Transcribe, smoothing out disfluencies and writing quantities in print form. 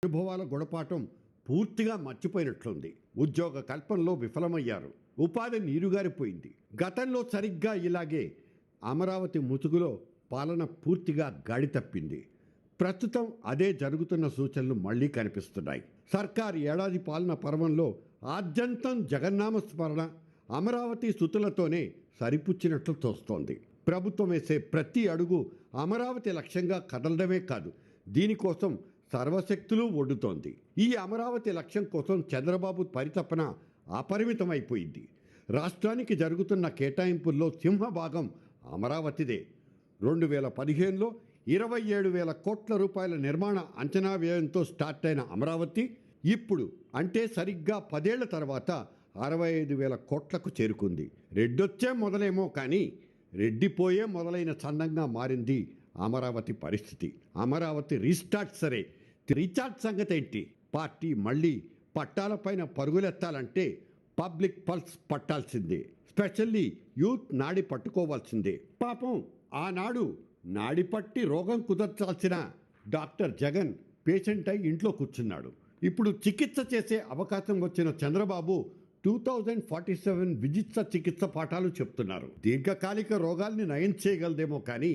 అనుభవాల గుణపాఠం పూర్తిగా మర్చిపోయినట్లుంది. ఉద్యోగ కల్పనలో విఫలమయ్యారు. ఉపాధి నీరుగారిపోయింది. గతంలో సరిగ్గా ఇలాగే అమరావతి ముసుగులో పాలన పూర్తిగా గాడి తప్పింది. ప్రస్తుతం అదే జరుగుతున్న సూచనలు మళ్లీ కనిపిస్తున్నాయి. సర్కార్ ఏడాది పాలన పర్వంలో ఆద్యంతం జగన్నామ స్మరణ, అమరావతి స్తుతులతోనే సరిపుచ్చినట్లు తోస్తోంది. ప్రభుత్వం వేసే ప్రతి అడుగు అమరావతి లక్ష్యంగా కదలడమే కాదు, దీనికోసం సర్వశక్తులు ఒడ్డుతోంది. ఈ అమరావతి లక్ష్యం కోసం చంద్రబాబు పరితపన అపరిమితమైపోయింది. రాష్ట్రానికి జరుగుతున్న కేటాయింపుల్లో సింహభాగం అమరావతిదే. 2015లో 27,000 కోట్ల రూపాయల నిర్మాణ అంచనా వ్యయంతో స్టార్ట్ అయిన అమరావతి ఇప్పుడు అంటే సరిగ్గా 10 ఏళ్ల తర్వాత 65,000 కోట్లకు చేరుకుంది. రెడ్డొచ్చే మొదలేమో కానీ రెడ్డిపోయే మొదలైన చందంగా మారింది అమరావతి పరిస్థితి. అమరావతి రీస్టార్ట్ సరే, రీఛార్జ్ సంగతి ఏంటి? పార్టీ మళ్ళీ పట్టాలపైన పరుగులెత్తాలంటే పబ్లిక్ పల్స్ పట్టాల్సిందే. స్పెషల్లీ యూత్ నాడి పట్టుకోవాల్సిందే. పాపం ఆనాడు నాడి పట్టి రోగం కుదర్చాల్సిన డాక్టర్ జగన్ పేషెంట్ అయి ఇంట్లో కూర్చున్నాడు. ఇప్పుడు చికిత్స చేసే అవకాశం వచ్చిన చంద్రబాబు 2047 విజిత్స చికిత్స పాఠాలు చెప్తున్నారు. దీర్ఘకాలిక రోగాల్ని నయం చేయగలదేమో కానీ